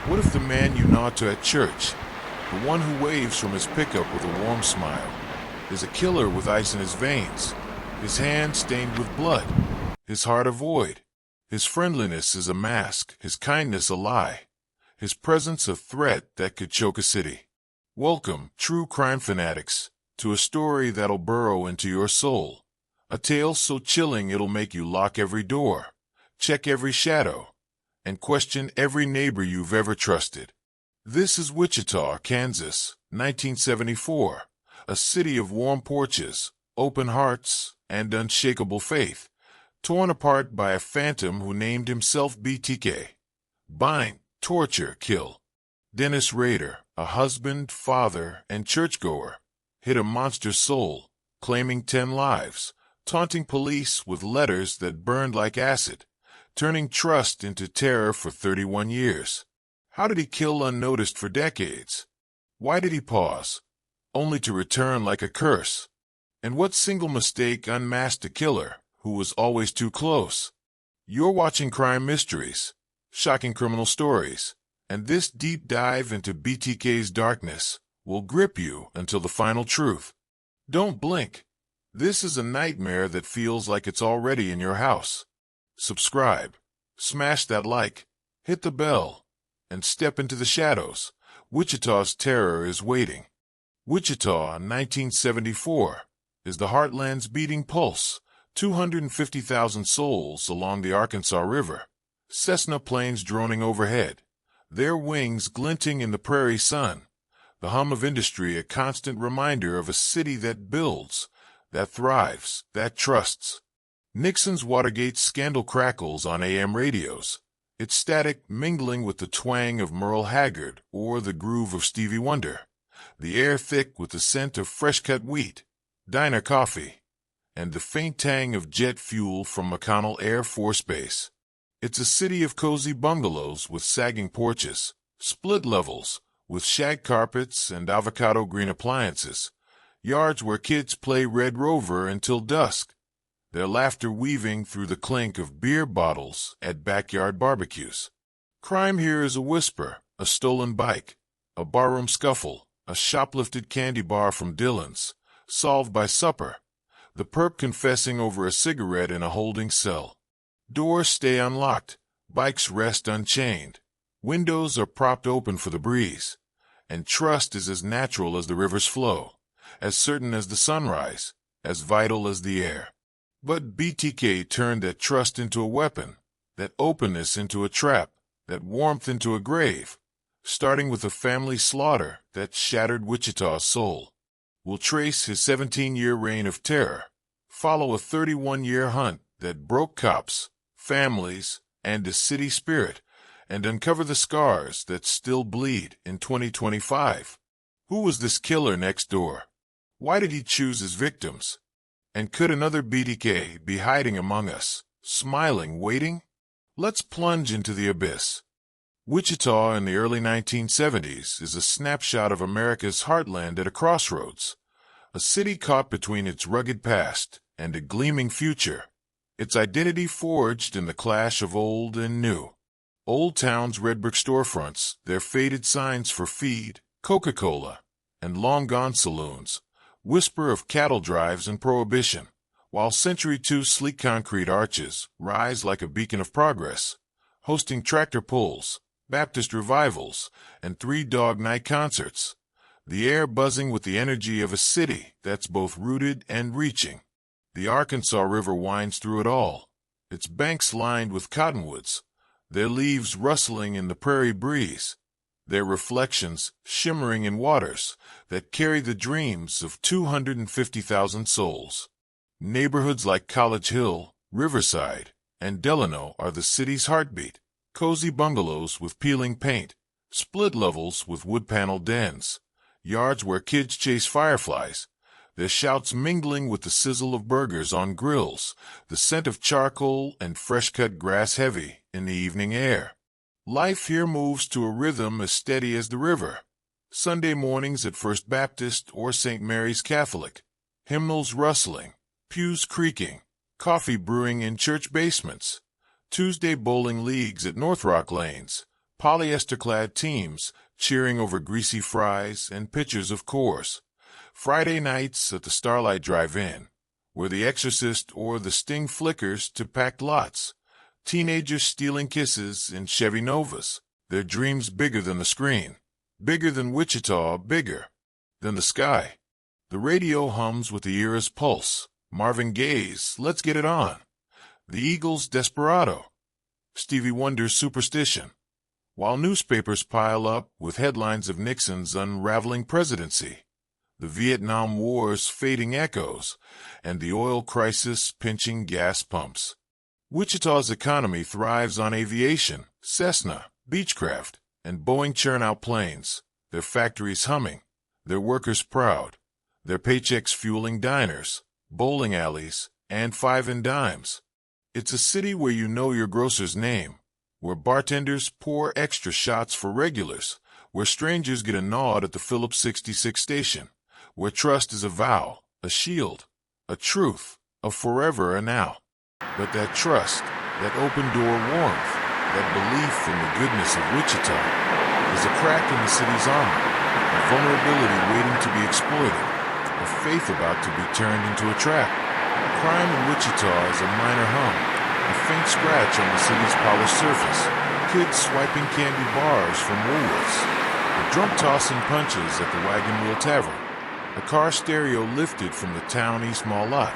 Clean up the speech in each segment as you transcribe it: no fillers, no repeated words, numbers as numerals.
What if the man you nod to at church, the one who waves from his pickup with a warm smile, is a killer with ice in his veins, his hands stained with blood, his heart a void, his friendliness is a mask, his kindness a lie, his presence a threat that could choke a city? Welcome, true crime fanatics, to a story that'll burrow into your soul. A tale so chilling it'll make you lock every door, check every shadow, and question every neighbor you've ever trusted. This is Wichita, Kansas, 1974, a city of warm porches, open hearts, and unshakable faith, torn apart by a phantom who named himself BTK. Bind, torture, kill. Dennis Rader, a husband, father, and churchgoer, hid a monster soul, claiming 10 lives, taunting police with letters that burned like acid, turning trust into terror for 31 years. How did he kill unnoticed for decades? Why did he pause, only to return like a curse? And what single mistake unmasked a killer who was always too close? You're watching Crime Mysteries, shocking criminal stories, and this deep dive into BTK's darkness will grip you until the final truth. Don't blink. This is a nightmare that feels like it's already in your house. Subscribe, smash that like, hit the bell, and step into the shadows. Wichita's terror is waiting. Wichita, 1974, is the heartland's beating pulse, 250,000 souls along the Arkansas River, Cessna planes droning overhead, their wings glinting in the prairie sun, the hum of industry a constant reminder of a city that builds, that thrives, that trusts. Nixon's Watergate scandal crackles on AM radios, its static mingling with the twang of Merle Haggard or the groove of Stevie Wonder, the air thick with the scent of fresh-cut wheat, diner coffee, and the faint tang of jet fuel from McConnell Air Force Base. It's a city of cozy bungalows with sagging porches, split levels with shag carpets and avocado green appliances, yards where kids play Red Rover until dusk, their laughter weaving through the clink of beer bottles at backyard barbecues. Crime here is a whisper, a stolen bike, a barroom scuffle, a shoplifted candy bar from Dylan's, solved by supper, the perp confessing over a cigarette in a holding cell. Doors stay unlocked, bikes rest unchained, windows are propped open for the breeze, and trust is as natural as the river's flow, as certain as the sunrise, as vital as the air. But BTK turned that trust into a weapon, that openness into a trap, that warmth into a grave, starting with a family slaughter that shattered Wichita's soul. We'll trace his 17-year reign of terror, follow a 31-year hunt that broke cops, families, and the city spirit, and uncover the scars that still bleed in 2025. Who was this killer next door? Why did he choose his victims? And could another BTK be hiding among us, smiling, waiting? Let's plunge into the abyss. Wichita in the early 1970s is a snapshot of America's heartland at a crossroads, a city caught between its rugged past and a gleaming future, its identity forged in the clash of old and new. Old Town's red brick storefronts, their faded signs for feed, Coca-Cola, and long-gone saloons, whisper of cattle drives and prohibition, while Century II's sleek concrete arches rise like a beacon of progress, hosting tractor pulls, Baptist revivals, and three-dog night concerts, the air buzzing with the energy of a city that's both rooted and reaching. The Arkansas River winds through it all, its banks lined with cottonwoods, their leaves rustling in the prairie breeze, their reflections shimmering in waters that carry the dreams of 250,000 souls. Neighborhoods like College Hill, Riverside, and Delano are the city's heartbeat, cozy bungalows with peeling paint, split levels with wood-paneled dens, yards where kids chase fireflies, their shouts mingling with the sizzle of burgers on grills, the scent of charcoal and fresh-cut grass heavy in the evening air. Life here moves to a rhythm as steady as the river. Sunday mornings at First Baptist or St. Mary's Catholic, hymnals rustling, pews creaking, coffee brewing in church basements. Tuesday bowling leagues at North Rock Lanes, polyester-clad teams cheering over greasy fries and pitchers of Coors. Friday nights at the Starlight Drive-In, where The Exorcist or The Sting flickers to packed lots. Teenagers stealing kisses in Chevy Novas, their dreams bigger than the screen, bigger than Wichita, bigger than the sky. The radio hums with the era's pulse. Marvin Gaye's Let's Get It On, the Eagles' Desperado, Stevie Wonder's Superstition, while newspapers pile up with headlines of Nixon's unraveling presidency, the Vietnam War's fading echoes, and the oil crisis pinching gas pumps. Wichita's economy thrives on aviation, Cessna, Beechcraft, and Boeing churn-out planes, their factories humming, their workers proud, their paychecks fueling diners, bowling alleys, and five and dimes. It's a city where you know your grocer's name, where bartenders pour extra shots for regulars, where strangers get a nod at the Phillips 66 station, where trust is a vow, a shield, a truth, a forever and now. But that trust, that open-door warmth, that belief in the goodness of Wichita, is a crack in the city's armor, a vulnerability waiting to be exploited, a faith about to be turned into a trap. Crime in Wichita is a minor hum, a faint scratch on the city's polished surface, kids swiping candy bars from Woolworths, a drunk tossing punches at the Wagon Wheel Tavern, a car stereo lifted from the town East Mall lot.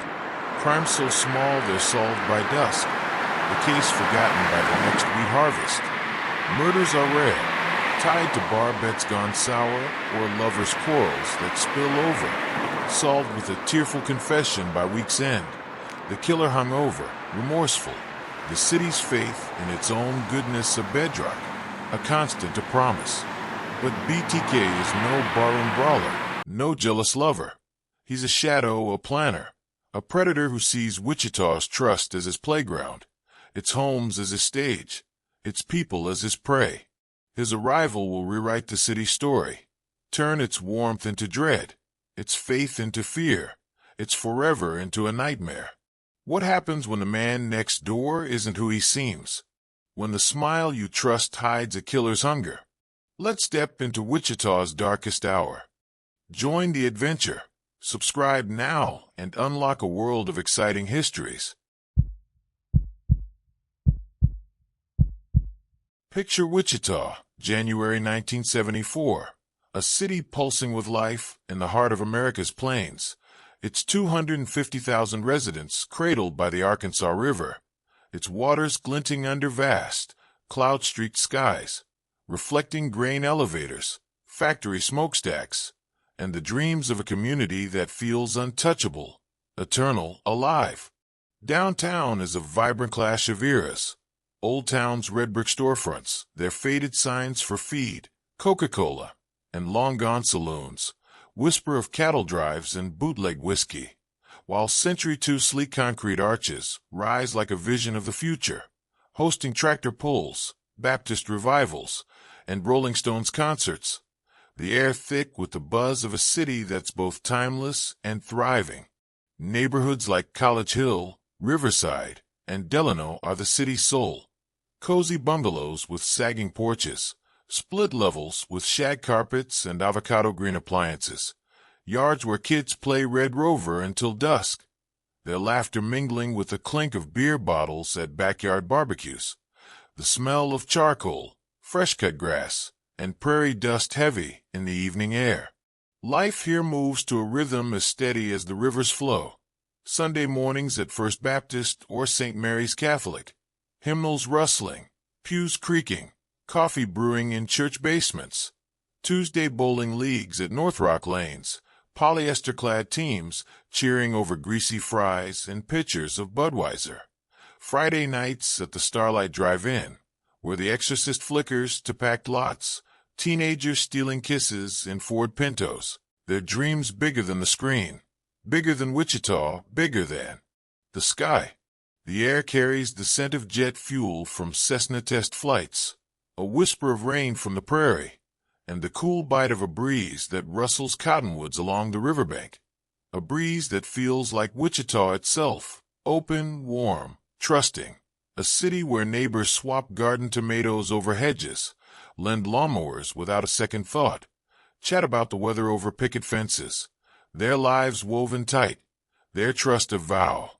Crimes so small they're solved by dusk, the case forgotten by the next wheat harvest. Murders are rare, tied to bar bets gone sour or lovers' quarrels that spill over, solved with a tearful confession by week's end. The killer hung over, remorseful, the city's faith in its own goodness a bedrock, a constant, a promise. But BTK is no barroom brawler, no jealous lover. He's a shadow, a planner, a predator who sees Wichita's trust as his playground, its homes as his stage, its people as his prey. His arrival will rewrite the city's story, turn its warmth into dread, its faith into fear, its forever into a nightmare. What happens when the man next door isn't who he seems? When the smile you trust hides a killer's hunger? Let's step into Wichita's darkest hour. Join the adventure. Subscribe now and unlock a world of exciting histories. Picture Wichita, January 1974. A city pulsing with life in the heart of America's plains. Its 250,000 residents cradled by the Arkansas River. Its waters glinting under vast, cloud-streaked skies, reflecting grain elevators, factory smokestacks, and the dreams of a community that feels untouchable, eternal, alive. Downtown is a vibrant clash of eras. Old Town's red brick storefronts, their faded signs for feed, Coca-Cola, and long-gone saloons, whisper of cattle drives and bootleg whiskey, while Century 2 sleek concrete arches rise like a vision of the future, hosting tractor pulls, Baptist revivals, and Rolling Stones concerts. The air thick with the buzz of a city that's both timeless and thriving. Neighborhoods like College Hill, Riverside, and Delano are the city's soul. Cozy bungalows with sagging porches, split levels with shag carpets and avocado green appliances, yards where kids play Red Rover until dusk, their laughter mingling with the clink of beer bottles at backyard barbecues, the smell of charcoal, fresh-cut grass, and prairie dust heavy in the evening air. Life here moves to a rhythm as steady as the river's flow. Sunday mornings at First Baptist or St. Mary's Catholic, hymnals rustling, pews creaking, coffee brewing in church basements. Tuesday bowling leagues at North Rock lanes, polyester-clad teams cheering over greasy fries and pitchers of Budweiser. Friday nights at the Starlight Drive-In, where The Exorcist flickers to packed lots, teenagers stealing kisses in Ford Pintos, their dreams bigger than the screen, bigger than Wichita, bigger than the sky. The air carries the scent of jet fuel from Cessna test flights, a whisper of rain from the prairie, and the cool bite of a breeze that rustles cottonwoods along the riverbank. A breeze that feels like Wichita itself, open, warm, trusting, A city where neighbors swap garden tomatoes over hedges, lend lawnmowers without a second thought, chat about the weather over picket fences, their lives woven tight, their trust a vow,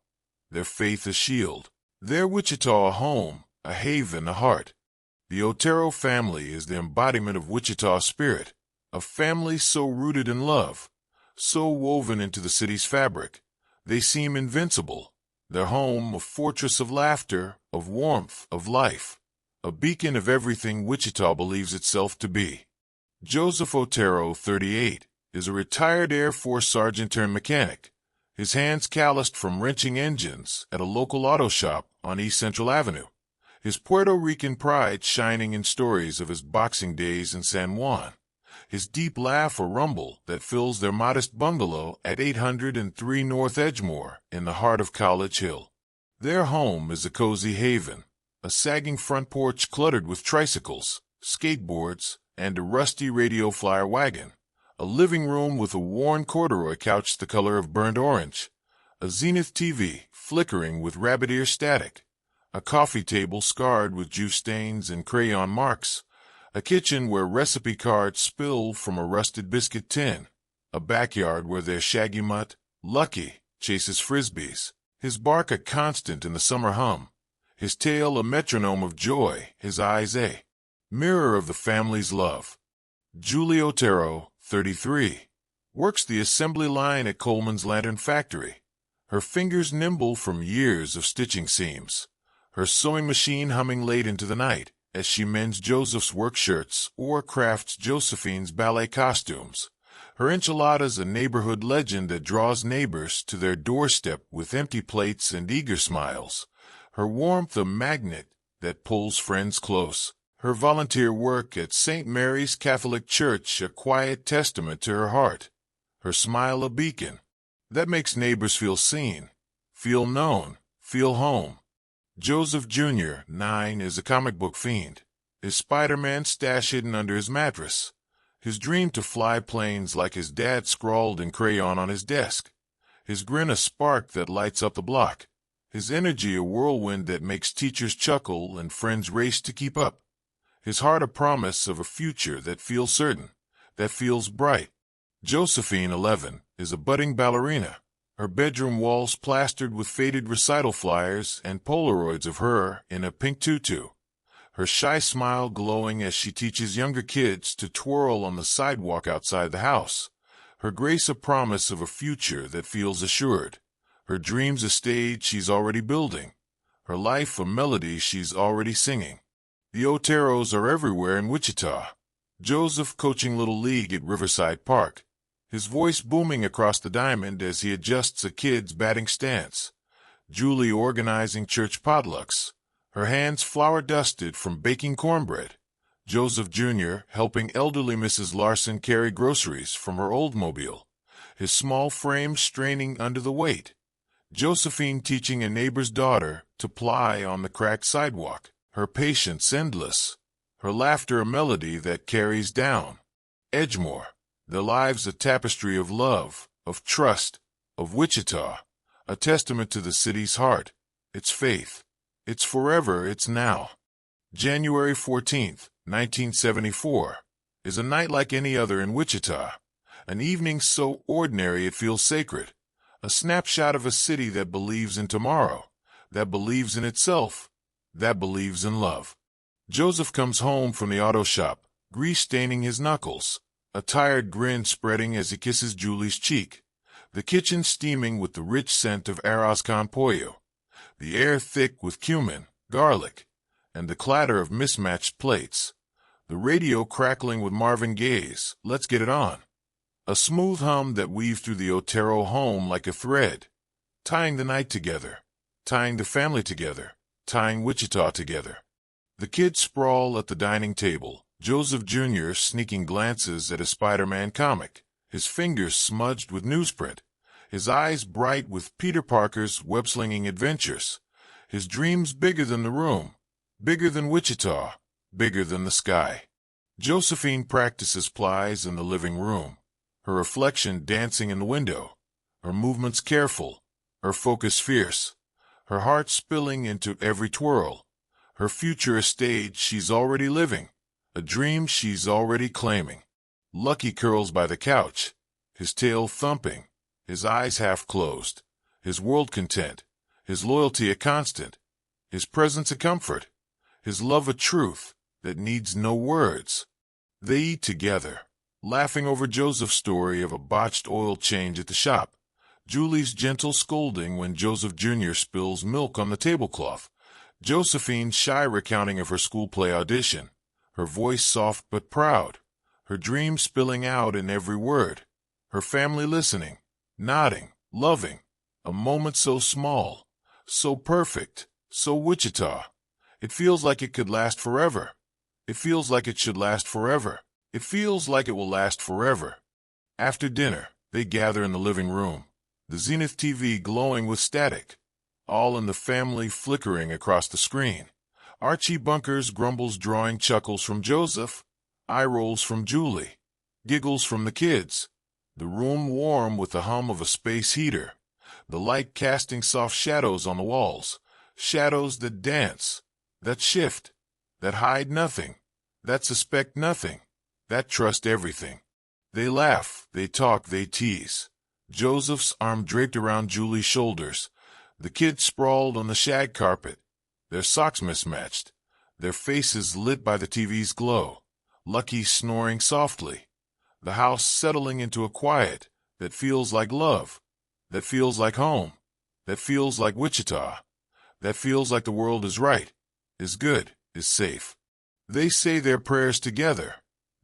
their faith a shield, their Wichita a home, a haven, a heart. The Otero family is the embodiment of Wichita spirit, a family so rooted in love, so woven into the city's fabric, they seem invincible. Their home a fortress of laughter, of warmth, of life, a beacon of everything Wichita believes itself to be. Joseph Otero, 38, is a retired Air Force sergeant turned mechanic, his hands calloused from wrenching engines at a local auto shop on East Central Avenue, his Puerto Rican pride shining in stories of his boxing days in San Juan, his deep laugh or rumble that fills their modest bungalow at 803 North Edgemore in the heart of College Hill. Their home is a cozy haven, a sagging front porch cluttered with tricycles, skateboards, and a rusty radio flyer wagon, a living room with a worn corduroy couch the color of burnt orange, a Zenith TV flickering with rabbit ear static, a coffee table scarred with juice stains and crayon marks, a kitchen where recipe cards spill from a rusted biscuit tin, a backyard where their shaggy mutt, Lucky, chases frisbees, his bark a constant in the summer hum, his tail a metronome of joy, his eyes a mirror of the family's love. Julie Otero, 33, works the assembly line at Coleman's Lantern Factory, her fingers nimble from years of stitching seams, her sewing machine humming late into the night as she mends Joseph's work shirts or crafts Josephine's ballet costumes. Her enchiladas a neighborhood legend that draws neighbors to their doorstep with empty plates and eager smiles. Her warmth a magnet that pulls friends close. Her volunteer work at St. Mary's Catholic Church a quiet testament to her heart. Her smile a beacon that makes neighbors feel seen, feel known, feel home. Joseph Jr., 9, is a comic book fiend, his Spider-Man stash hidden under his mattress, his dream to fly planes like his dad scrawled in crayon on his desk, his grin a spark that lights up the block, his energy a whirlwind that makes teachers chuckle and friends race to keep up, his heart a promise of a future that feels certain, that feels bright. Josephine, 11, is a budding ballerina, her bedroom walls plastered with faded recital flyers and Polaroids of her in a pink tutu, her shy smile glowing as she teaches younger kids to twirl on the sidewalk outside the house, her grace a promise of a future that feels assured, her dreams a stage she's already building, her life a melody she's already singing. The Oteros are everywhere in Wichita. Joseph coaching Little League at Riverside Park, his voice booming across the diamond as he adjusts a kid's batting stance. Julie organizing church potlucks, her hands flour-dusted from baking cornbread. Joseph Jr. helping elderly Mrs. Larson carry groceries from her Oldsmobile, his small frame straining under the weight. Josephine teaching a neighbor's daughter to ply on the cracked sidewalk, her patience endless, her laughter a melody that carries down. Edgemore, their lives a tapestry of love, of trust, of Wichita, a testament to the city's heart, its faith, its forever, its now. January 14th, 1974, is a night like any other in Wichita, an evening so ordinary it feels sacred, a snapshot of a city that believes in tomorrow, that believes in itself, that believes in love. Joseph comes home from the auto shop, grease staining his knuckles, a tired grin spreading as he kisses Julie's cheek, the kitchen steaming with the rich scent of arroz con pollo, the air thick with cumin, garlic, and the clatter of mismatched plates, the radio crackling with Marvin Gaye's "Let's Get It On," a smooth hum that weaved through the Otero home like a thread, tying the night together, tying the family together, tying Wichita together. The kids sprawl at the dining table, Joseph Jr. sneaking glances at a Spider-Man comic, his fingers smudged with newsprint, his eyes bright with Peter Parker's web-slinging adventures, his dreams bigger than the room, bigger than Wichita, bigger than the sky. Josephine practices plies in the living room, her reflection dancing in the window, her movements careful, her focus fierce, her heart spilling into every twirl. Her future a stage she's already living, a dream she's already claiming. Lucky curls by the couch, his tail thumping, his eyes half closed, his world content, his loyalty a constant, his presence a comfort, his love a truth that needs no words. They eat together, laughing over Joseph's story of a botched oil change at the shop, Julie's gentle scolding when Joseph Jr. spills milk on the tablecloth, Josephine's shy recounting of her school play audition, her voice soft but proud, her dreams spilling out in every word, her family listening, nodding, loving, a moment so small, so perfect, so Wichita. It feels like it could last forever. It feels like it should last forever. It feels like it will last forever. After dinner, they gather in the living room, the Zenith TV glowing with static, all in the family flickering across the screen. Archie bunkers, grumbles, drawing chuckles from Joseph, eye rolls from Julie, giggles from the kids. The room warm with the hum of a space heater, the light casting soft shadows on the walls, shadows that dance, that shift, that hide nothing, that suspect nothing, that trust everything. They laugh, they talk, they tease. Joseph's arm draped around Julie's shoulders, the kids sprawled on the shag carpet, their socks mismatched, their faces lit by the TV's glow, Lucky snoring softly, the house settling into a quiet that feels like love, that feels like home, that feels like Wichita, that feels like the world is right, is good, is safe. They say their prayers together,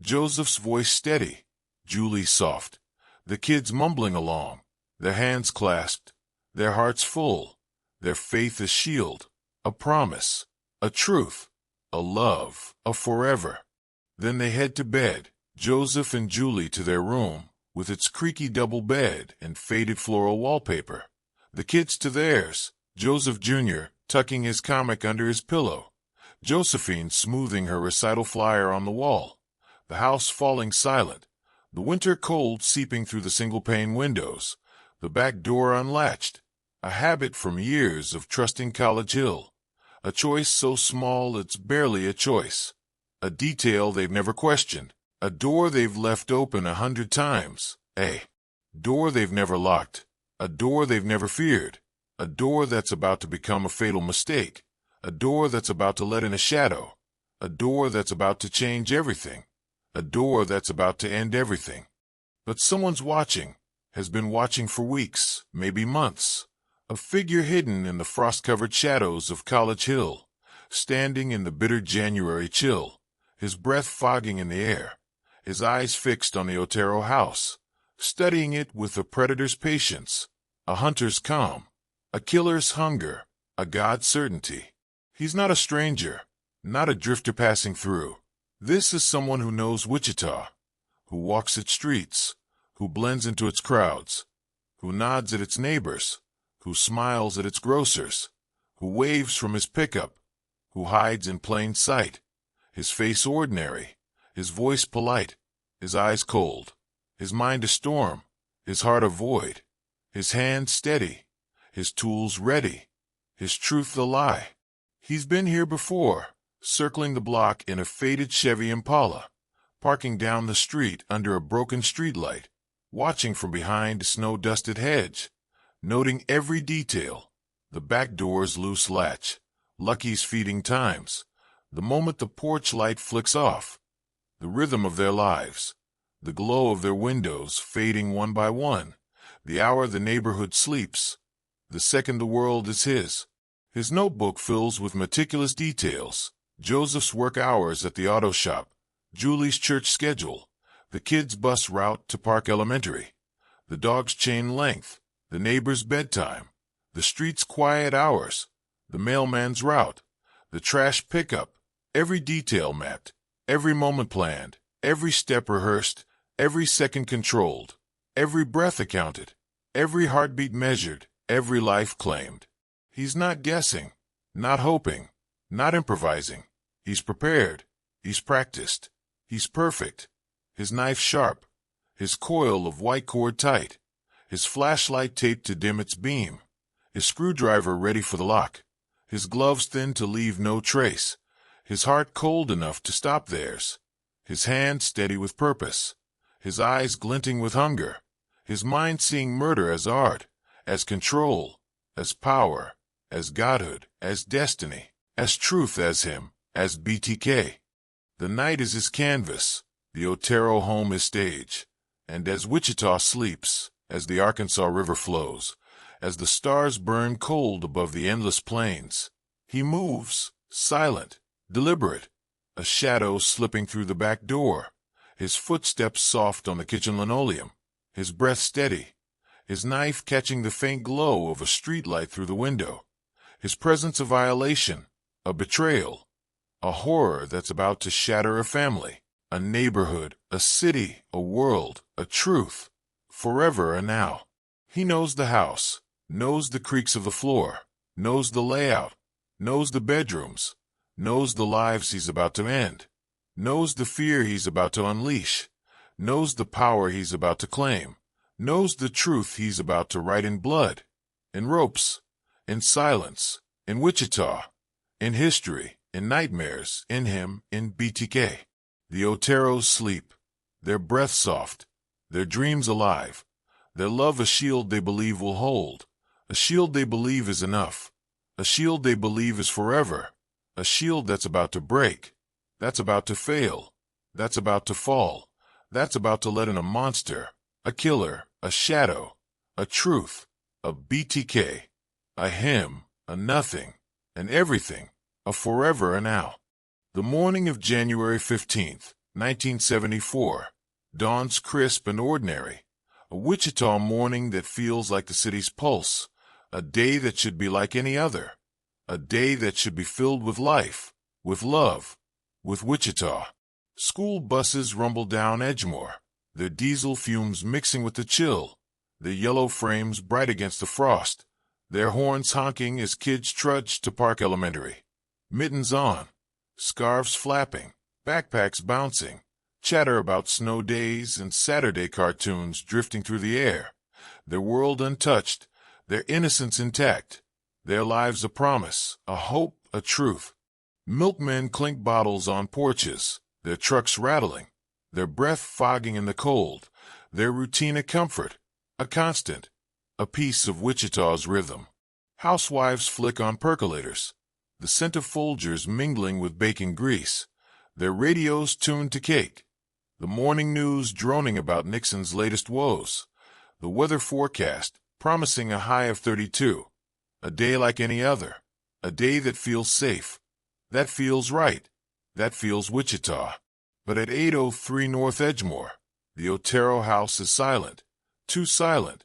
Joseph's voice steady, Julie's soft, the kids mumbling along, their hands clasped, their hearts full, their faith a shield, a promise, a truth, a love, a forever. Then they head to bed, Joseph and Julie to their room, with its creaky double bed and faded floral wallpaper. The kids to theirs, Joseph Jr. tucking his comic under his pillow, Josephine smoothing her recital flyer on the wall, the house falling silent, the winter cold seeping through the single-pane windows, the back door unlatched, a habit from years of trusting College Hill, a choice so small it's barely a choice, a detail they've never questioned, a door they've left open 100 times, a door they've never locked, a door they've never feared, a door that's about to become a fatal mistake, a door that's about to let in a shadow, a door that's about to change everything, a door that's about to end everything. But someone's watching, has been watching for weeks, maybe months, a figure hidden in the frost-covered shadows of College Hill, standing in the bitter January chill, his breath fogging in the air, his eyes fixed on the Otero house, studying it with a predator's patience, a hunter's calm, a killer's hunger, a god's certainty. He's not a stranger, not a drifter passing through. This is someone who knows Wichita, who walks its streets, who blends into its crowds, who nods at its neighbors, who smiles at its grocers, who waves from his pickup, who hides in plain sight, his face ordinary, his voice polite, his eyes cold, his mind a storm, his heart a void, his hand steady, his tools ready, his truth the lie. He's been here before, circling the block in a faded Chevy Impala, parking down the street under a broken streetlight, watching from behind a snow-dusted hedge, noting every detail, the back door's loose latch, Lucky's feeding times, the moment the porch light flicks off, the rhythm of their lives, the glow of their windows fading one by one, the hour the neighborhood sleeps, the second the world is his. His notebook fills with meticulous details, Joseph's work hours at the auto shop, Julie's church schedule, the kids' bus route to Park Elementary, the dog's chain length, the neighbor's bedtime, the street's quiet hours, the mailman's route, the trash pickup, every detail mapped, every moment planned, every step rehearsed, every second controlled, every breath accounted, every heartbeat measured, every life claimed. He's not guessing, not hoping, not improvising. He's prepared, he's practiced, he's perfect, his knife sharp, his coil of white cord tight, his flashlight taped to dim its beam, his screwdriver ready for the lock, his gloves thin to leave no trace, his heart cold enough to stop theirs, his hand steady with purpose, his eyes glinting with hunger, his mind seeing murder as art, as control, as power, as godhood, as destiny, as truth, as him, as BTK. The night is his canvas, the Otero home his stage, and as Wichita sleeps, as the Arkansas River flows, as the stars burn cold above the endless plains, he moves, silent, deliberate, a shadow slipping through the back door, his footsteps soft on the kitchen linoleum, his breath steady, his knife catching the faint glow of a streetlight through the window, his presence a violation, a betrayal, a horror that's about to shatter a family, a neighborhood, a city, a world, a truth, forever and now. He knows the house, knows the creaks of the floor, knows the layout, knows the bedrooms, knows the lives he's about to end, knows the fear he's about to unleash, knows the power he's about to claim, knows the truth he's about to write in blood, in ropes, in silence, in Wichita, in history, in nightmares, in him, in BTK. The Oteros sleep, their breath soft, their dreams alive, their love a shield they believe will hold, a shield they believe is enough, a shield they believe is forever, a shield that's about to break, that's about to fail, that's about to fall, that's about to let in a monster, a killer, a shadow, a truth, a BTK, a him, a nothing, an everything, a forever and now. The morning of January 15th, 1974, dawns crisp and ordinary, a Wichita morning that feels like the city's pulse, a day that should be like any other, a day that should be filled with life, with love, with Wichita. School buses rumble down Edgemore, their diesel fumes mixing with the chill, their yellow frames bright against the frost, their horns honking as kids trudge to Park Elementary. Mittens on, scarves flapping, backpacks bouncing, chatter about snow days and Saturday cartoons drifting through the air, their world untouched, their innocence intact, their lives a promise, a hope, a truth. Milkmen clink bottles on porches, their trucks rattling, their breath fogging in the cold, their routine a comfort, a constant, a piece of Wichita's rhythm. Housewives flick on percolators, the scent of Folgers mingling with baking grease, their radios tuned to cake, the morning news droning about Nixon's latest woes, the weather forecast promising a high of 32, a day like any other, a day that feels safe, that feels right, that feels Wichita. But at 803 North Edgemore, the Otero house is silent, too silent,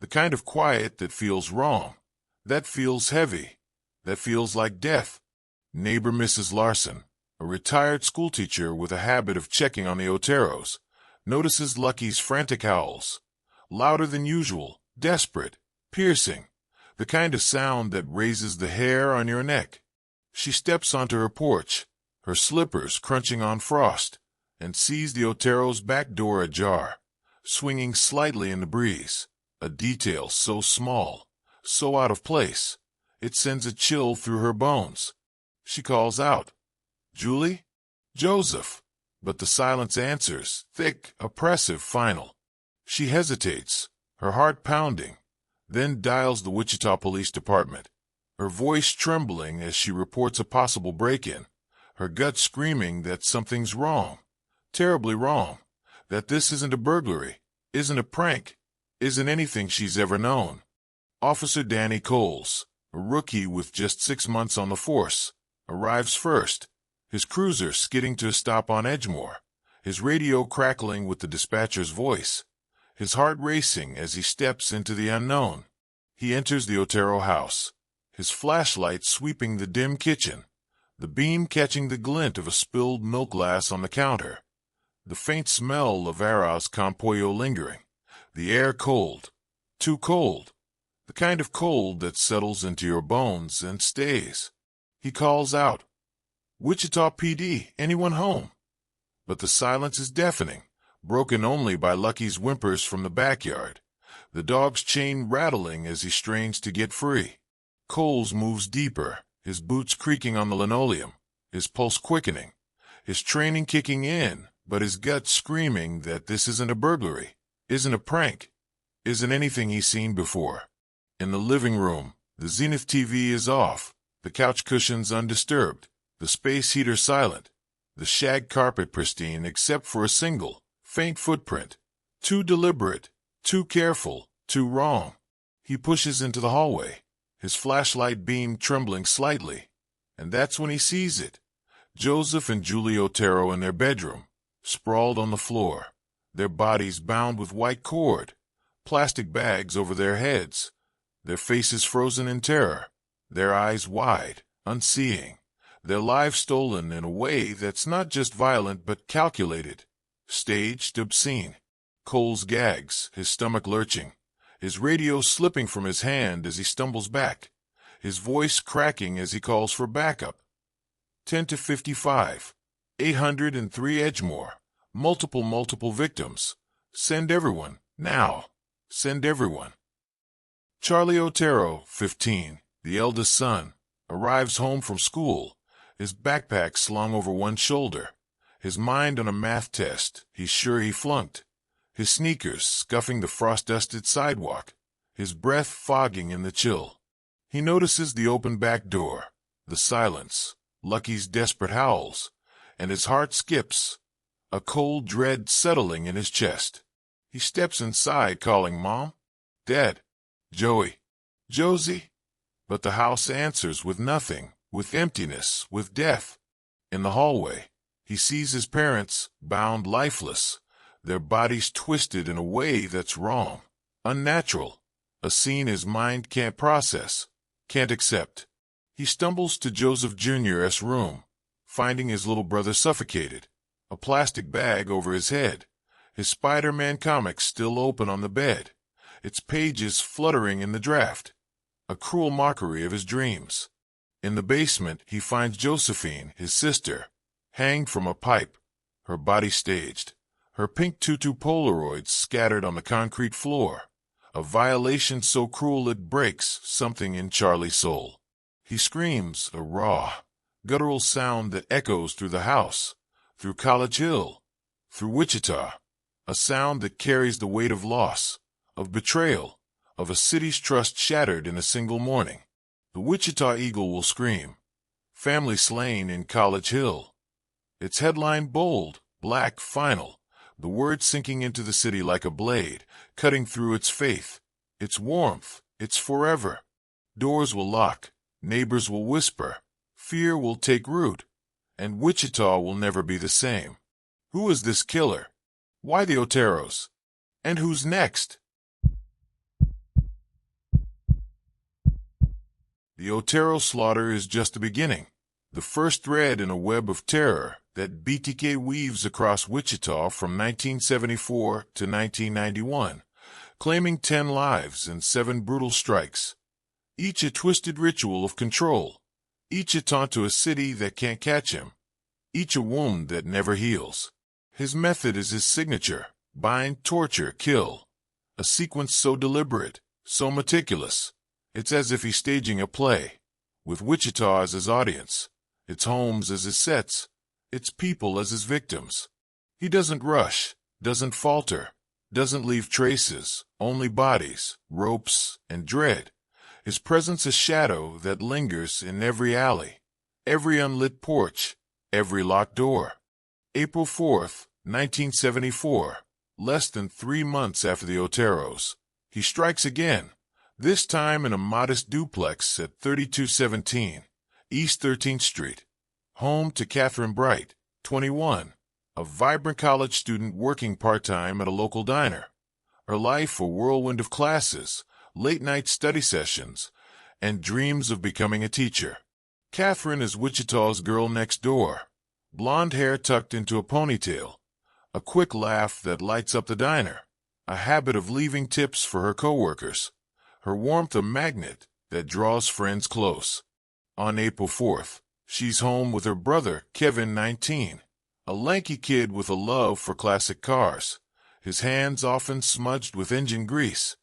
the kind of quiet that feels wrong, that feels heavy, that feels like death. Neighbor Mrs. Larson, a retired schoolteacher with a habit of checking on the Oteros, notices Lucky's frantic howls, louder than usual, desperate, piercing, the kind of sound that raises the hair on your neck. She steps onto her porch, her slippers crunching on frost, and sees the Otero's back door ajar, swinging slightly in the breeze, a detail so small, so out of place, it sends a chill through her bones. She calls out, "Julie? Joseph?" But the silence answers, thick, oppressive, final. She hesitates, her heart pounding, then dials the Wichita Police Department, her voice trembling as she reports a possible break-in, her gut screaming that something's wrong, terribly wrong, that this isn't a burglary, isn't a prank, isn't anything she's ever known. Officer Danny Coles, a rookie with just 6 months on the force, arrives first, his cruiser skidding to a stop on Edgemore, his radio crackling with the dispatcher's voice, his heart racing as he steps into the unknown. He enters the Otero house, his flashlight sweeping the dim kitchen, the beam catching the glint of a spilled milk glass on the counter, the faint smell of arroz con pollo lingering, the air cold, too cold, the kind of cold that settles into your bones and stays. He calls out, "Wichita PD, anyone home?" But the silence is deafening, broken only by Lucky's whimpers from the backyard, the dog's chain rattling as he strains to get free. Coles moves deeper, his boots creaking on the linoleum, his pulse quickening, his training kicking in, but his gut screaming that this isn't a burglary, isn't a prank, isn't anything he's seen before. In the living room, the Zenith TV is off, the couch cushions undisturbed, the space heater silent, the shag carpet pristine except for a single, faint footprint. Too deliberate, too careful, too wrong. He pushes into the hallway, his flashlight beam trembling slightly, and that's when he sees it. Joseph and Julie Otero in their bedroom, sprawled on the floor, their bodies bound with white cord, plastic bags over their heads, their faces frozen in terror, their eyes wide, unseeing, their lives stolen in a way that's not just violent but calculated, staged, obscene. Coles gags, his stomach lurching, his radio slipping from his hand as he stumbles back, his voice cracking as he calls for backup. 10 to 55, 803 Edgemore, multiple victims. Send everyone, now. Send everyone. Charlie Otero, 15, the eldest son, arrives home from school, his backpack slung over one shoulder, his mind on a math test he's sure he flunked, his sneakers scuffing the frost-dusted sidewalk, his breath fogging in the chill. He notices the open back door, the silence, Lucky's desperate howls, and his heart skips, a cold dread settling in his chest. He steps inside calling Mom, Dad, Joey, Josie, but the house answers with nothing, with emptiness, with death. In the hallway, he sees his parents, bound lifeless, their bodies twisted in a way that's wrong, unnatural, a scene his mind can't process, can't accept. He stumbles to Joseph Jr.'s room, finding his little brother suffocated, a plastic bag over his head, his Spider-Man comic still open on the bed, its pages fluttering in the draft, a cruel mockery of his dreams. In the basement, he finds Josephine, his sister, hanged from a pipe, her body staged, her pink tutu Polaroids scattered on the concrete floor, a violation so cruel it breaks something in Charlie's soul. He screams, a raw, guttural sound that echoes through the house, through College Hill, through Wichita, a sound that carries the weight of loss, of betrayal, of a city's trust shattered in a single morning. The Wichita Eagle will scream, family slain in College Hill. Its headline bold, black, final, the word sinking into the city like a blade, cutting through its faith, its warmth, its forever. Doors will lock, neighbors will whisper, fear will take root, and Wichita will never be the same. Who is this killer? Why the Oteros? And who's next? The Otero slaughter is just the beginning, the first thread in a web of terror that BTK weaves across Wichita from 1974 to 1991, claiming 10 lives and 7 brutal strikes, each a twisted ritual of control, each a taunt to a city that can't catch him, each a wound that never heals. His method is his signature, bind, torture, kill, a sequence so deliberate, so meticulous. It's as if he's staging a play, with Wichita as his audience, its homes as his sets, its people as his victims. He doesn't rush, doesn't falter, doesn't leave traces, only bodies, ropes, and dread. His presence a shadow that lingers in every alley, every unlit porch, every locked door. April 4th, 1974, less than 3 months after the Oteros, he strikes again. This time in a modest duplex at 3217 East 13th Street, home to Catherine Bright, 21, a vibrant college student working part-time at a local diner. Her life a whirlwind of classes, late-night study sessions, and dreams of becoming a teacher. Catherine is Wichita's girl next door, blonde hair tucked into a ponytail, a quick laugh that lights up the diner, a habit of leaving tips for her coworkers. Her warmth a magnet that draws friends close. On April 4th, she's home with her brother, Kevin, 19, a lanky kid with a love for classic cars, his hands often smudged with engine grease,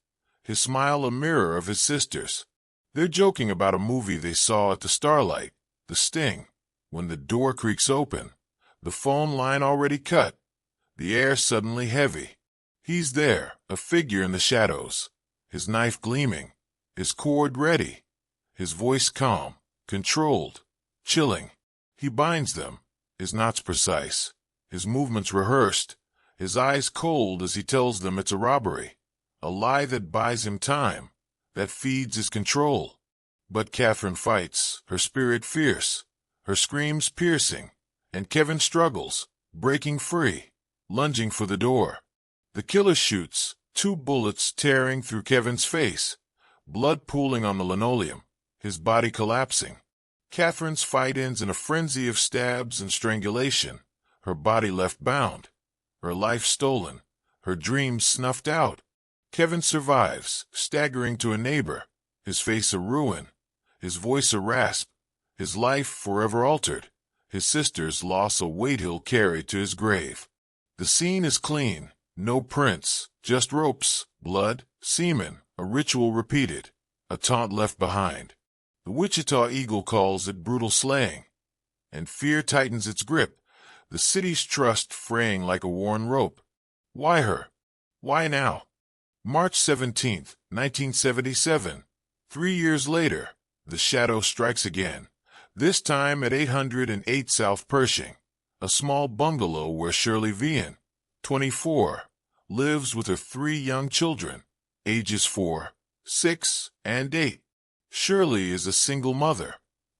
his smile a mirror of his sister's. They're joking about a movie they saw at the Starlight, The Sting. When the door creaks open, the phone line already cut, the air suddenly heavy. He's there, a figure in the shadows, his knife gleaming, his cord ready, his voice calm, controlled, chilling. He binds them, his knots precise, his movements rehearsed, his eyes cold as he tells them it's a robbery, a lie that buys him time, that feeds his control. But Catherine fights, her spirit fierce, her screams piercing, and Kevin struggles, breaking free, lunging for the door. The killer shoots, 2 bullets tearing through Kevin's face, blood pooling on the linoleum, his body collapsing. Catherine's fight ends in a frenzy of stabs and strangulation, her body left bound, her life stolen, her dreams snuffed out. Kevin survives, staggering to a neighbor, his face a ruin, his voice a rasp, his life forever altered, his sister's loss a weight he'll carry to his grave. The scene is clean, no prints, just ropes, blood, semen, a ritual repeated, a taunt left behind. The Wichita Eagle calls it brutal slaying, and fear tightens its grip, the city's trust fraying like a worn rope. Why her? Why now? March 17, 1977. 3 years later, the shadow strikes again, this time at 808 South Pershing, a small bungalow where Shirley Vian, 24, lives with her 3 young children, ages 4, 6, and 8. Shirley is a single mother,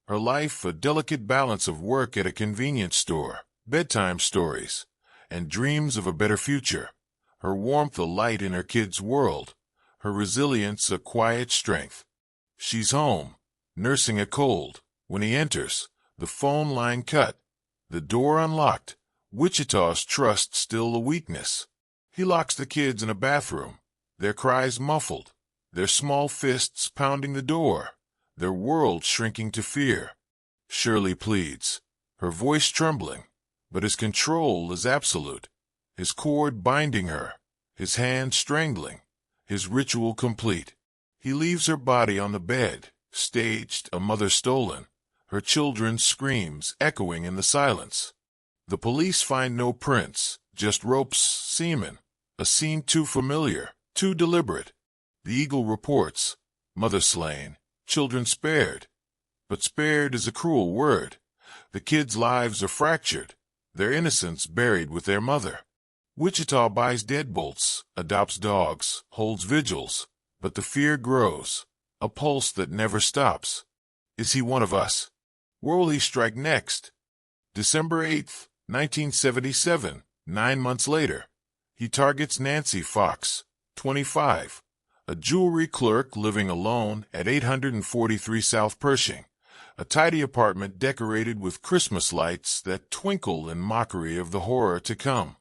her life a delicate balance of work at a convenience store, bedtime stories, and dreams of a better future. Her warmth a light in her kids' world, her resilience a quiet strength. She's home, nursing a cold, when he enters, the phone line cut, the door unlocked, Wichita's trust still a weakness. He locks the kids in a bathroom, their cries muffled, their small fists pounding the door, their world shrinking to fear. Shirley pleads, her voice trembling, but his control is absolute, his cord binding her, his hand strangling, his ritual complete. He leaves her body on the bed, staged, a mother stolen, her children's screams echoing in the silence. The police find no prints, just ropes, semen, a scene too familiar, too deliberate. The Eagle reports, mother slain, children spared. But spared is a cruel word. The kids' lives are fractured, their innocence buried with their mother. Wichita buys deadbolts, adopts dogs, holds vigils, but the fear grows, a pulse that never stops. Is he one of us? Where will he strike next? December 8th, 1977, 9 months later, he targets Nancy Fox, 25, a jewelry clerk living alone at 843 South Pershing, a tidy apartment decorated with Christmas lights that twinkle in mockery of the horror to come.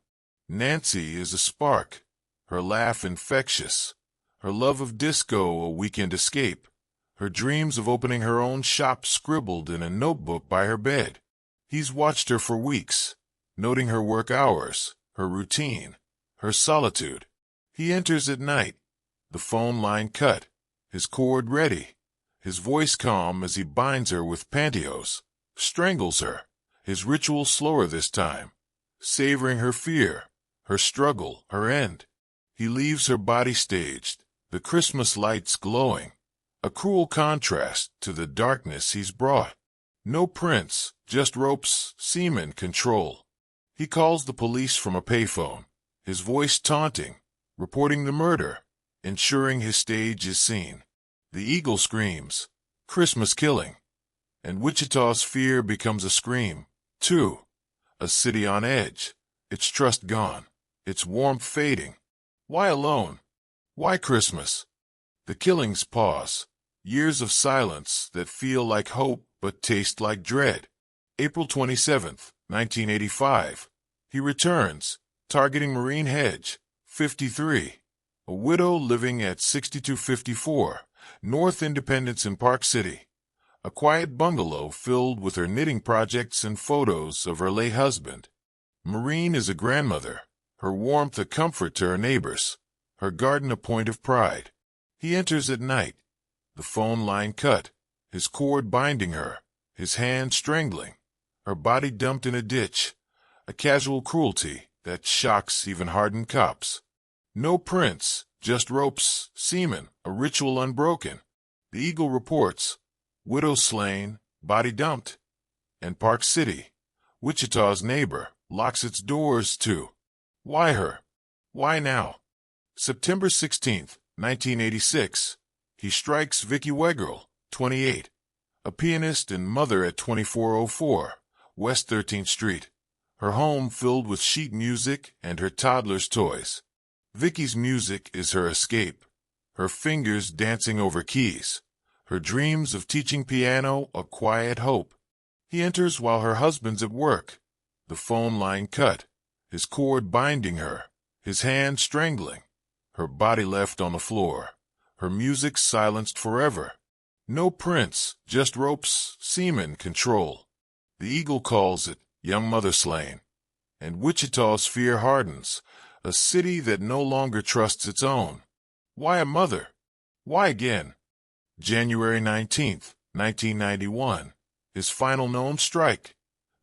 Nancy is a spark, her laugh infectious, her love of disco a weekend escape, her dreams of opening her own shop scribbled in a notebook by her bed. He's watched her for weeks, noting her work hours, her routine, her solitude. He enters at night, the phone line cut, his cord ready, his voice calm as he binds her with pantyhose, strangles her, his ritual slower this time, savoring her fear, her struggle, her end. He leaves her body staged, the Christmas lights glowing, a cruel contrast to the darkness he's brought. No prints, just ropes, semen, control. He calls the police from a payphone, his voice taunting, reporting the murder, ensuring his stage is seen. The Eagle screams, Christmas killing, and Wichita's fear becomes a scream, too. A city on edge, its trust gone, its warmth fading. Why alone? Why Christmas? The killings pause, years of silence that feel like hope but taste like dread. April 27th, 1985. He returns, targeting Marine Hedge, 53, a widow living at 6254, North Independence in Park City. A quiet bungalow filled with her knitting projects and photos of her late husband. Marine is a grandmother, her warmth a comfort to her neighbors, her garden a point of pride. He enters at night, the phone line cut, his cord binding her, his hand strangling, her body dumped in a ditch, a casual cruelty that shocks even hardened cops. No prints, just ropes, semen, a ritual unbroken. The Eagle reports, widow slain, body dumped. And Park City, Wichita's neighbor, locks its doors too. Why her? Why now? September 16th, 1986, he strikes Vicki Wegerle, 28, a pianist and mother at 2404 West 13th Street, her home filled with sheet music and her toddler's toys. Vicki's music is her escape, her fingers dancing over keys, her dreams of teaching piano a quiet hope. He enters while her husband's at work, the phone line cut, his cord binding her, his hand strangling, her body left on the floor, her music silenced forever. No prints, just ropes, semen, control. The Eagle calls it young mother slain. And Wichita's fear hardens, a city that no longer trusts its own. Why a mother? Why again? January 19th, 1991, his final known strike.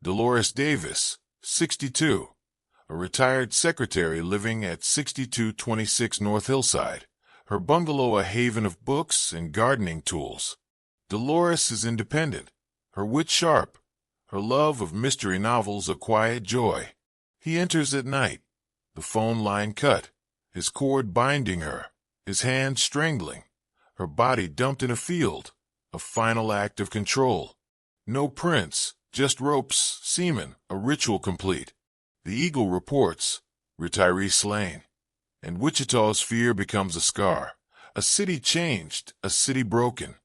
Dolores Davis, 62, a retired secretary living at 6226 North Hillside, her bungalow a haven of books and gardening tools. Dolores is independent, her wit sharp, her love of mystery novels a quiet joy. He enters at night, the phone line cut, his cord binding her, his hand strangling, her body dumped in a field, a final act of control. No prints, just ropes, semen, a ritual complete. The Eagle reports, retiree slain. And Wichita's fear becomes a scar, a city changed, a city broken.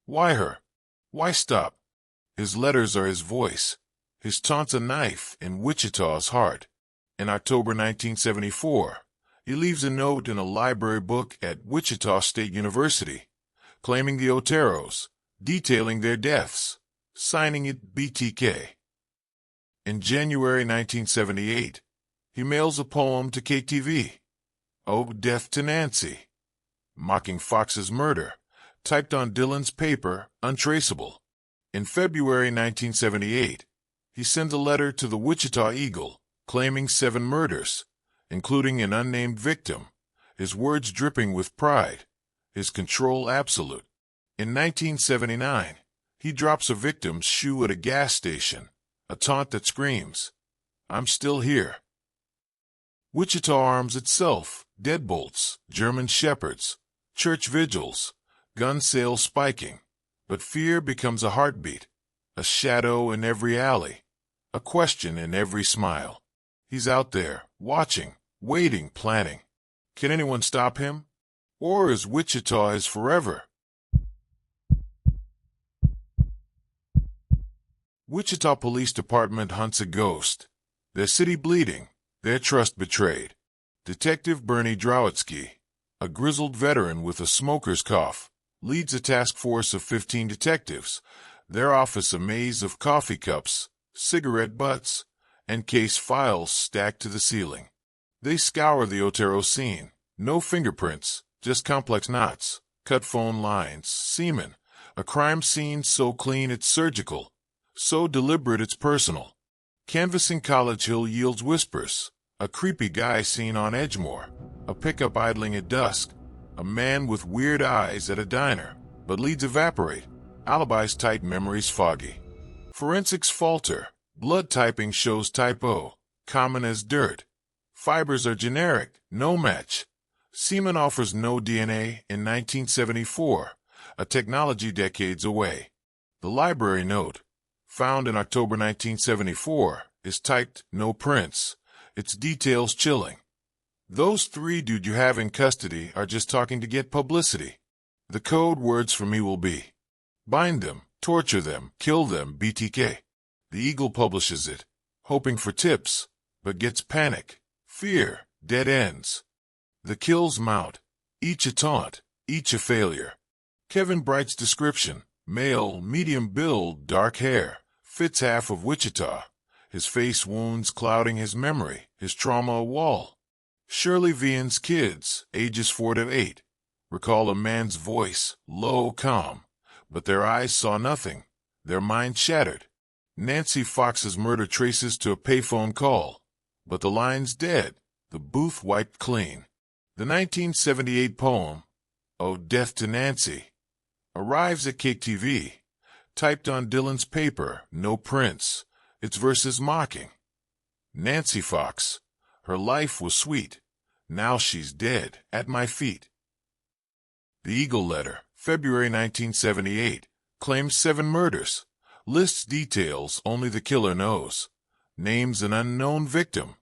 Why her? Why stop? His letters are his voice, his taunts a knife in Wichita's heart. In October 1974, he leaves a note in a library book at Wichita State University, claiming the Oteros, detailing their deaths, signing it BTK. In January 1978, he mails a poem to KTV, "Oh, Death to Nancy," mocking Fox's murder, typed on Dylan's paper, untraceable. In February 1978, he sends a letter to the Wichita Eagle, claiming 7 murders, including an unnamed victim, his words dripping with pride, his control absolute. In 1979, he drops a victim's shoe at a gas station, a taunt that screams, "I'm still here." Wichita arms itself, deadbolts, German shepherds, church vigils, gun sales spiking, but fear becomes a heartbeat, a shadow in every alley, a question in every smile. He's out there, watching, waiting, planning. Can anyone stop him? Or is Wichita his forever? Wichita Police Department hunts a ghost. Their city bleeding, their trust betrayed. Detective Bernie Drowatsky, a grizzled veteran with a smoker's cough, leads a task force of 15 detectives, their office a maze of coffee cups, cigarette butts, and case files stacked to the ceiling. They scour the Otero scene. No fingerprints, just complex knots, cut phone lines, semen, a crime scene so clean it's surgical, so deliberate it's personal. Canvassing College Hill yields whispers, a creepy guy seen on Edgemore, a pickup idling at dusk, a man with weird eyes at a diner, but leads evaporate, alibis tight, memories foggy. Forensics falter, blood typing shows typo, common as dirt. Fibers are generic, no match. Semen offers no DNA in 1974, a technology decades away. The library note, found in October 1974, is typed no prints, its details chilling. Those 3 dudes you have in custody are just talking to get publicity. The code words for me will be, bind them, torture them, kill them, BTK. The Eagle publishes it, hoping for tips, but gets panic, fear, dead ends. The kills mount, each a taunt, each a failure. Kevin Bright's description, male, medium build, dark hair, fits half of Wichita, his face wounds clouding his memory, his trauma a wall. Shirley Vian's kids, ages 4 to 8, Recall a man's voice, low, calm, but their eyes saw nothing, their mind shattered. Nancy Fox's murder traces to a payphone call, but the line's dead, the booth wiped clean. The 1978 poem, "Oh, Death to Nancy," arrives at KTV, typed on Dylan's paper, no prints, its verses mocking. Nancy Fox, her life was sweet, now she's dead, at my feet. The Eagle letter, February 1978, claims 7 murders, lists details only the killer knows, names an unknown victim.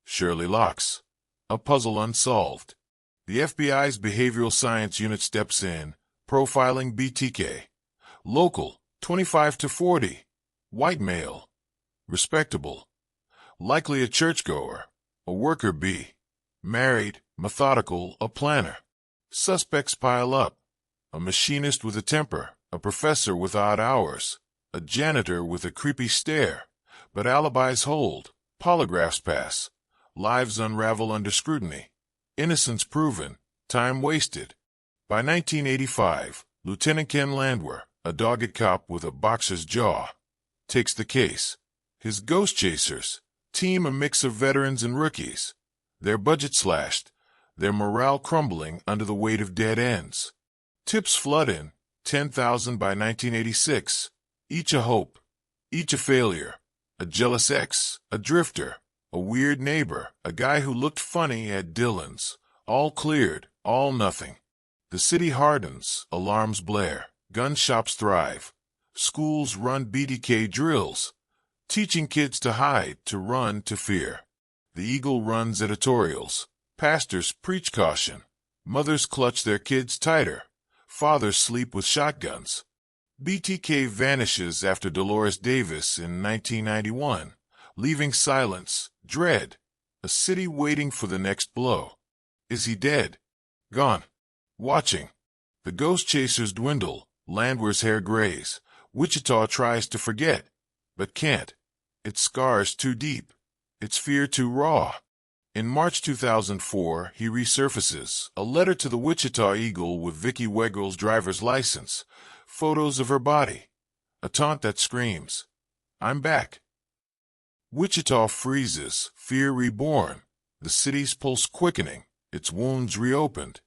Shirley Locks, a puzzle unsolved. The FBI's behavioral science unit steps in, profiling BTK. Local, 25 to 40, white male, respectable, likely a churchgoer, a worker bee, married, methodical, a planner. Suspects pile up, a machinist with a temper, a professor with odd hours, a janitor with a creepy stare, but alibis hold, polygraphs pass, lives unravel under scrutiny, innocence proven, time wasted. By 1985, Lieutenant Ken Landwehr, a dogged cop with a boxer's jaw, takes the case. His ghost chasers team a mix of veterans and rookies, their budget slashed, their morale crumbling under the weight of dead ends. Tips flood in, 10,000 by 1986, each a hope, each a failure, a jealous ex, a drifter, a weird neighbor, a guy who looked funny at Dylan's, all cleared, all nothing. The city hardens, alarms blare, gun shops thrive, schools run BTK drills, teaching kids to hide, to run, to fear. The Eagle runs editorials, pastors preach caution, mothers clutch their kids tighter, fathers sleep with shotguns. BTK vanishes after Dolores Davis in 1991, leaving silence, dread, a city waiting for the next blow. Is he dead? Gone? Watching. The ghost chasers dwindle, Landwehr's hair grays. Wichita tries to forget, but can't. Its scars too deep, its fear too raw. In March 2004, he resurfaces, a letter to the Wichita Eagle with Vicki Wegel's driver's license, photos of her body, a taunt that screams, "I'm back." Wichita freezes, fear reborn, the city's pulse quickening, its wounds reopened.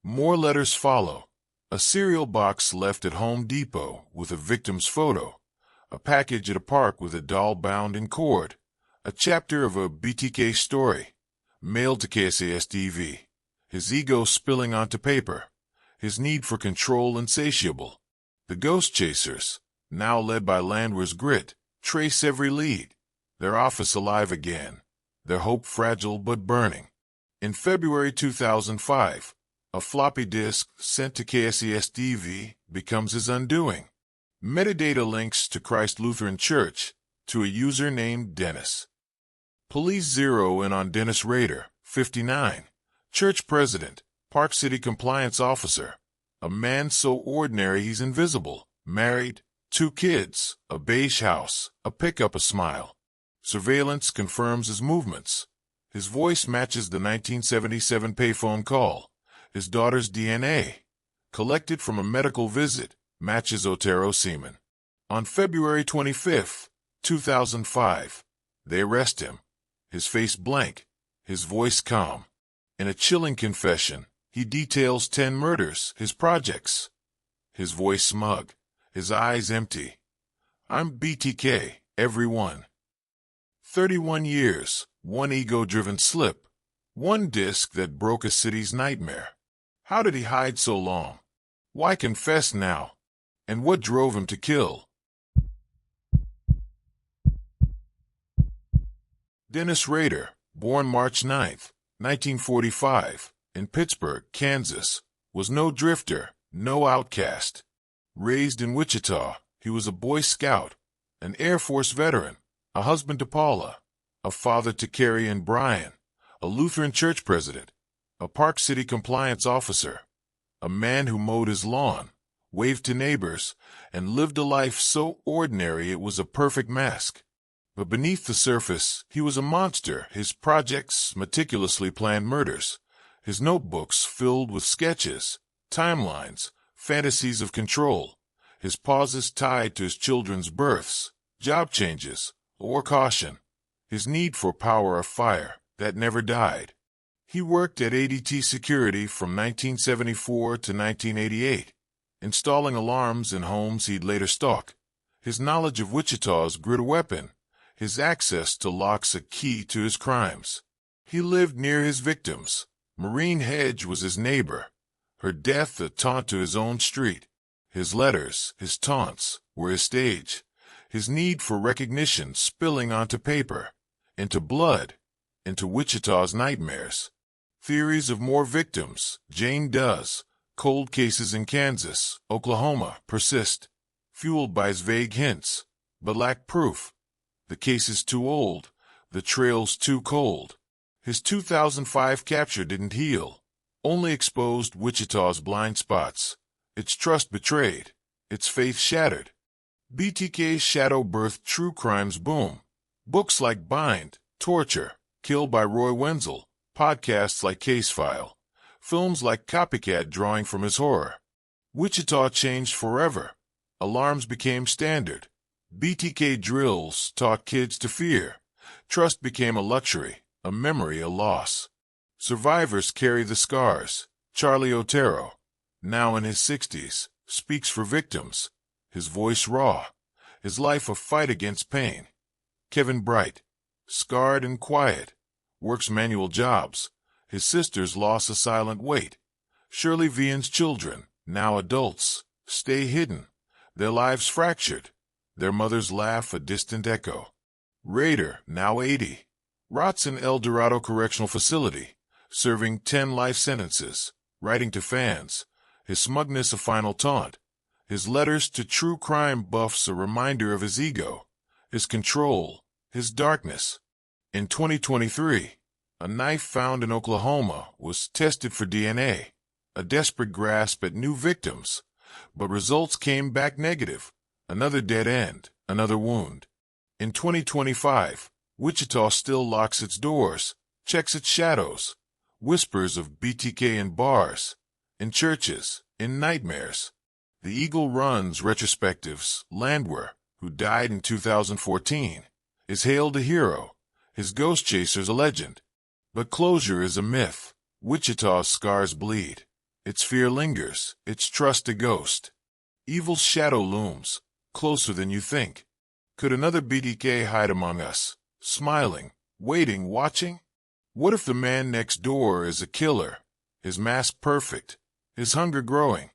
More letters follow, a cereal box left at Home Depot with a victim's photo, a package at a park with a doll bound in cord, a chapter of a BTK story, mailed to KSAS-TV, his ego spilling onto paper, his need for control insatiable. The ghost chasers, now led by Landwehr's grit, trace every lead, their office alive again, their hope fragile but burning. In February 2005, a floppy disk sent to KSAS-TV becomes his undoing. Metadata links to Christ Lutheran Church, to a user named Dennis. Police zero in on Dennis Rader, 59, church president, Park City compliance officer, a man so ordinary he's invisible, married, 2 kids, a beige house, a pickup, a smile. Surveillance confirms his movements. His voice matches the 1977 payphone call. His daughter's DNA, collected from a medical visit, matches Otero semen. On February 25, 2005, they arrest him. His face blank, his voice calm. In a chilling confession, he details 10 murders, his projects. His voice smug, his eyes empty. "I'm BTK, every one." 31 years, one ego-driven slip, one disc that broke a city's nightmare. How did he hide so long? Why confess now? And what drove him to kill? Dennis Rader, born March 9, 1945, in Pittsburgh, Kansas, was no drifter, no outcast. Raised in Wichita, he was a Boy Scout, an Air Force veteran, a husband to Paula, a father to Carrie and Brian, a Lutheran church president, a Park City compliance officer, a man who mowed his lawn, waved to neighbors, and lived a life so ordinary it was a perfect mask. But beneath the surface, he was a monster, his projects meticulously planned murders, his notebooks filled with sketches, timelines, fantasies of control. His pauses tied to his children's births, job changes, or caution. His need for power of fire that never died. He worked at ADT Security from 1974 to 1988, installing alarms in homes he'd later stalk. His knowledge of Wichita's grit a weapon, his access to locks a key to his crimes. He lived near his victims. Maureen Hedge was his neighbor, her death a taunt to his own street. His letters, his taunts, were his stage, his need for recognition spilling onto paper, into blood, into Wichita's nightmares. Theories of more victims, Jane does, cold cases in Kansas, Oklahoma, persist, fueled by his vague hints, but lack proof. The case is too old, the trail's too cold. His 2005 capture didn't heal, only exposed Wichita's blind spots, its trust betrayed, its faith shattered. BTK's shadow birthed true crime's boom. Books like Bind, Torture, Killed by Roy Wenzel, podcasts like Case File, films like Copycat drawing from his horror. Wichita changed forever. Alarms became standard. BTK drills taught kids to fear. Trust became a luxury, a memory a loss. Survivors carry the scars. Charlie Otero, now in his 60s, speaks for victims, his voice raw, his life a fight against pain. Kevin Bright, scarred and quiet, works manual jobs, his sister's loss a silent weight. Shirley Vian's children, now adults, stay hidden, their lives fractured, their mother's laugh a distant echo. Rader, now 80, rots in El Dorado Correctional Facility, serving 10 life sentences, writing to fans, his smugness a final taunt, his letters to true crime buffs a reminder of his ego, his control, his darkness. In 2023, a knife found in Oklahoma was tested for DNA, a desperate grasp at new victims, but results came back negative. Another dead end, another wound. In 2025, Wichita still locks its doors, checks its shadows, whispers of BTK in bars, in churches, in nightmares. The Eagle Runs retrospectives, Landwehr, who died in 2014, is hailed a hero, his ghost chaser's a legend. But closure is a myth. Wichita's scars bleed. Its fear lingers, its trust a ghost. Evil's shadow looms, closer than you think. Could another BTK hide among us, smiling, waiting, watching? What if the man next door is a killer, his mask perfect, his hunger growing,